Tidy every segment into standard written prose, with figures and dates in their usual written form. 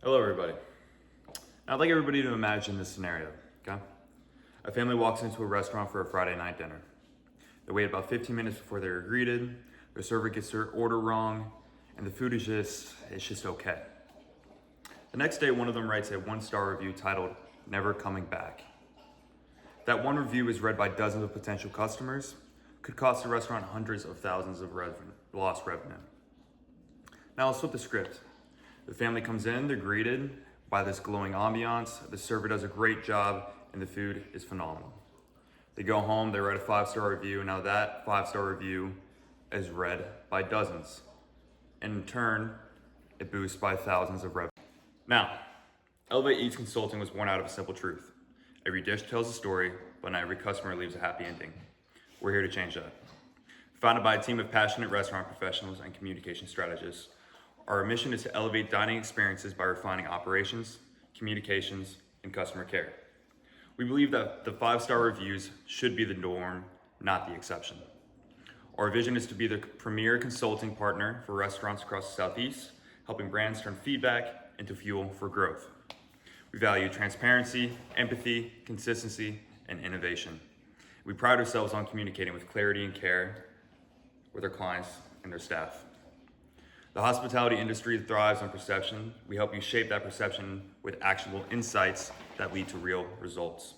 Hello, everybody. Now, I'd like everybody to imagine this scenario, okay? A family walks into a restaurant for a Friday night dinner. They wait about 15 minutes before they're greeted. Their server gets their order wrong, and the food is just okay. The next day, one of them writes a one-star review titled, "Never Coming Back." That one review is read by dozens of potential customers, could cost the restaurant hundreds of thousands of lost revenue. Now, let's flip the script. The family comes in, they're greeted by this glowing ambiance, the server does a great job, and the food is phenomenal. They go home, they write a 5-star review, now that 5-star review is read by dozens. And in turn, it boosts by thousands of revenue. Now, Elevate Eats Consulting was born out of a simple truth. Every dish tells a story, but not every customer leaves a happy ending. We're here to change that. Founded by a team of passionate restaurant professionals and communication strategists, our mission is to elevate dining experiences by refining operations, communications, and customer care. We believe that the 5-star reviews should be the norm, not the exception. Our vision is to be the premier consulting partner for restaurants across the Southeast, helping brands turn feedback into fuel for growth. We value transparency, empathy, consistency, and innovation. We pride ourselves on communicating with clarity and care with our clients and their staff. The hospitality industry thrives on perception. We help you shape that perception with actionable insights that lead to real results.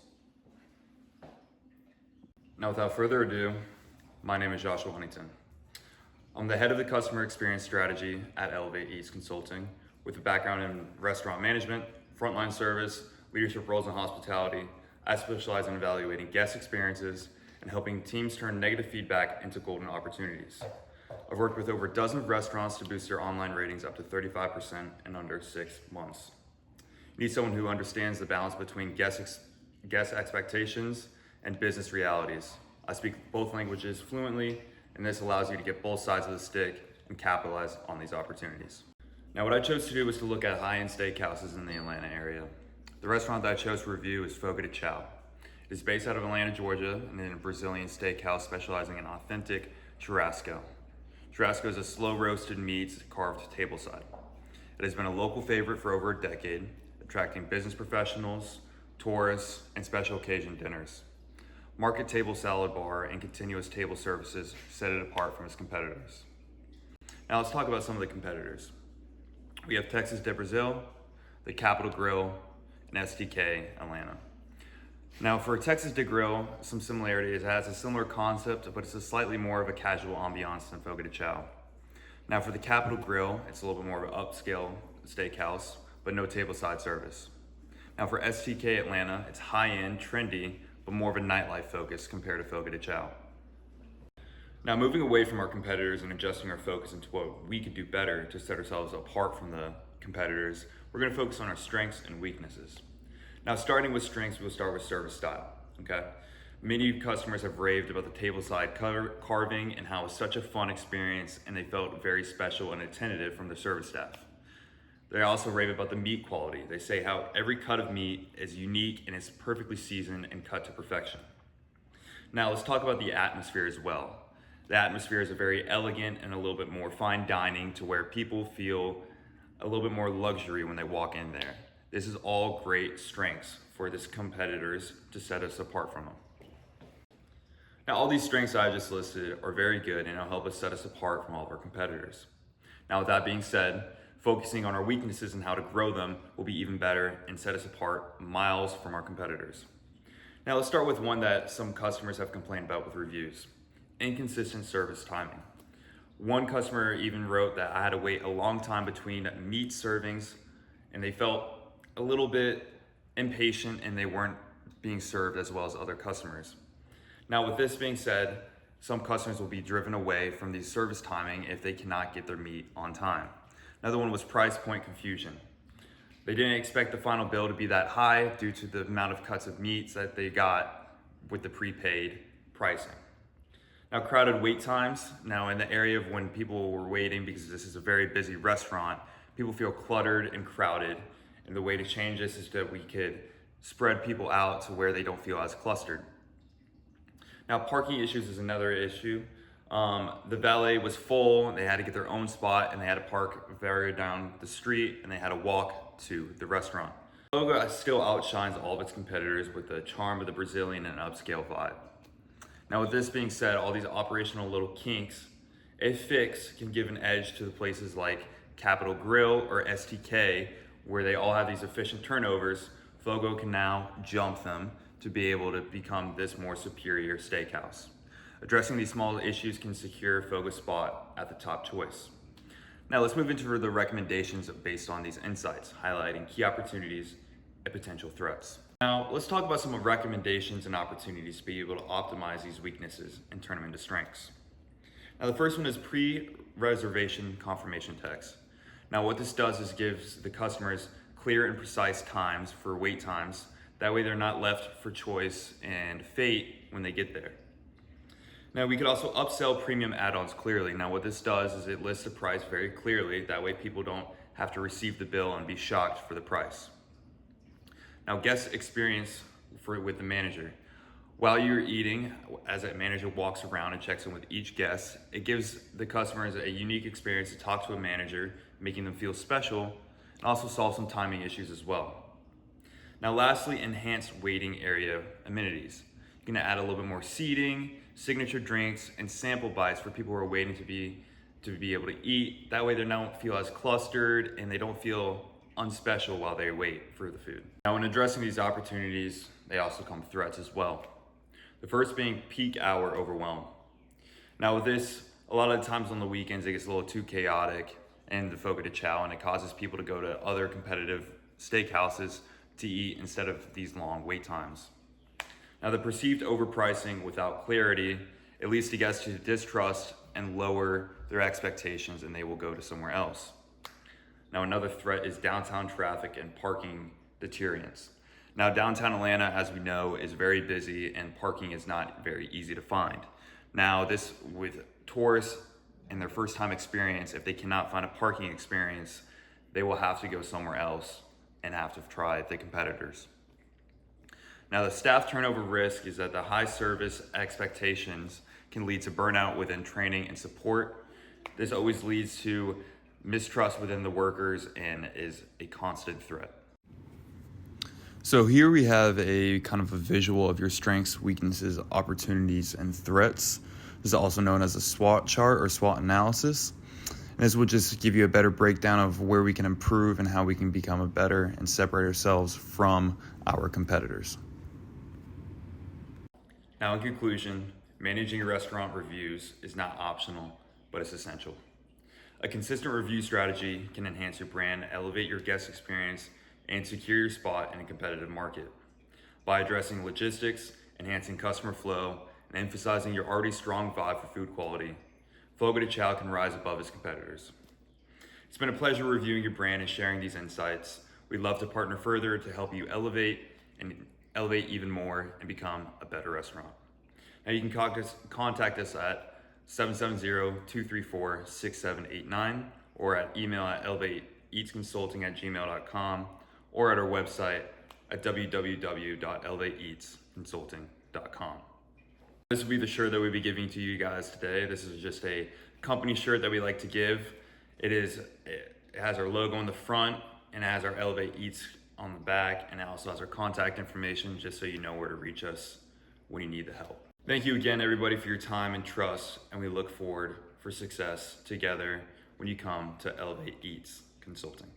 Now, without further ado, my name is Joshua Huntington. I'm the head of the customer experience strategy at Elevate Eats Consulting with a background in restaurant management, frontline service, leadership roles in hospitality. I specialize in evaluating guest experiences and helping teams turn negative feedback into golden opportunities. I've worked with over a dozen of restaurants to boost their online ratings up to 35% in under 6 months. You need someone who understands the balance between guest expectations and business realities. I speak both languages fluently, and this allows you to get both sides of the stick and capitalize on these opportunities. Now, what I chose to do was to look at high-end steakhouses in the Atlanta area. The restaurant that I chose to review is Fogo de Chao. It is based out of Atlanta, Georgia, and is a Brazilian steakhouse specializing in authentic churrasco. Churrasco is a slow roasted meat carved tableside. It has been a local favorite for over a decade, attracting business professionals, tourists, and special occasion dinners. Market table salad bar and continuous table services set it apart from its competitors. Now let's talk about some of the competitors. We have Texas de Brazil, the Capital Grill, and STK Atlanta. Now for Texas de Grill, some similarities. It has a similar concept, but it's a slightly more of a casual ambiance than Fogo de Chao. Now for the Capital Grill, it's a little bit more of an upscale steakhouse, but no tableside service. Now for STK Atlanta, it's high-end, trendy, but more of a nightlife focus compared to Fogo de Chao. Now moving away from our competitors and adjusting our focus into what we could do better to set ourselves apart from the competitors, we're gonna focus on our strengths and weaknesses. Now, starting with strengths, we'll start with service style, okay? Many customers have raved about the tableside carving and how it was such a fun experience, and they felt very special and attentive from the service staff. They also rave about the meat quality. They say how every cut of meat is unique and is perfectly seasoned and cut to perfection. Now, let's talk about the atmosphere as well. The atmosphere is a very elegant and a little bit more fine dining to where people feel a little bit more luxury when they walk in there. This is all great strengths for this competitors to set us apart from them. Now, all these strengths I just listed are very good and it'll help us set us apart from all of our competitors. Now, with that being said, focusing on our weaknesses and how to grow them will be even better and set us apart miles from our competitors. Now, let's start with one that some customers have complained about with reviews: inconsistent service timing. One customer even wrote that I had to wait a long time between meat servings, and they felt a little bit impatient and they weren't being served as well as other customers. Now, with this being said, some customers will be driven away from the service timing if they cannot get their meat on time. Another one was price point confusion. They didn't expect the final bill to be that high due to the amount of cuts of meats that they got with the prepaid pricing. Now, crowded wait times. Now, in the area of when people were waiting, because this is a very busy restaurant, people feel cluttered and crowded. And the way to change this is that we could spread people out to where they don't feel as clustered. Now, parking issues is another issue. The valet was full, they had to get their own spot, and they had to park very down the street, and they had to walk to the restaurant. Fogo still outshines all of its competitors with the charm of the Brazilian and upscale vibe. Now with this being said, all these operational little kinks, a fix can give an edge to the places like Capital Grille or STK, where they all have these efficient turnovers. Fogo can now jump them to be able to become this more superior steakhouse. Addressing these small issues can secure Fogo's spot at the top choice. Now let's move into the recommendations based on these insights, highlighting key opportunities and potential threats. Now let's talk about some recommendations and opportunities to be able to optimize these weaknesses and turn them into strengths. Now the first one is pre-reservation confirmation text. Now what this does is gives the customers clear and precise times for wait times. That way they're not left for choice and fate when they get there. Now we could also upsell premium add-ons clearly. Now what this does is it lists the price very clearly. That way people don't have to receive the bill and be shocked for the price. Now guest experience with the manager. While you're eating, as that manager walks around and checks in with each guest, it gives the customers a unique experience to talk to a manager, making them feel special, and also solve some timing issues as well. Now lastly, enhanced waiting area amenities. You're gonna add a little bit more seating, signature drinks, and sample bites for people who are waiting to be able to eat. That way they don't feel as clustered and they don't feel unspecial while they wait for the food. Now when addressing these opportunities, they also come threats as well. The first being peak hour overwhelm. Now with this, a lot of the times on the weekends, it gets a little too chaotic in the Fogo de Chão, and it causes people to go to other competitive steakhouses to eat instead of these long wait times. Now the perceived overpricing without clarity, it leads to guests to distrust and lower their expectations, and they will go to somewhere else. Now another threat is downtown traffic and parking deterrence. Now downtown Atlanta, as we know, is very busy and parking is not very easy to find. Now this, with tourists and their first time experience, if they cannot find a parking experience, they will have to go somewhere else and have to try the competitors. Now the staff turnover risk is that the high service expectations can lead to burnout within training and support. This always leads to mistrust within the workers and is a constant threat. So here we have a kind of a visual of your strengths, weaknesses, opportunities, and threats. This is also known as a SWOT chart or SWOT analysis. And this will just give you a better breakdown of where we can improve and how we can become a better and separate ourselves from our competitors. Now in conclusion, managing your restaurant reviews is not optional, but it's essential. A consistent review strategy can enhance your brand, elevate your guest experience, and secure your spot in a competitive market. By addressing logistics, enhancing customer flow, and emphasizing your already strong vibe for food quality, Fogo de Chão can rise above its competitors. It's been a pleasure reviewing your brand and sharing these insights. We'd love to partner further to help you elevate even more and become a better restaurant. Now you can contact us at 770-234-6789 or at email at elevateeatsconsulting@gmail.com or at our website at www.elevateeatsconsulting.com. This will be the shirt that we'll be giving to you guys today. This is just a company shirt that we like to give. It has our logo on the front and it has our Elevate Eats on the back, and it also has our contact information just so you know where to reach us when you need the help. Thank you again, everybody, for your time and trust, and we look forward for success together when you come to Elevate Eats Consulting.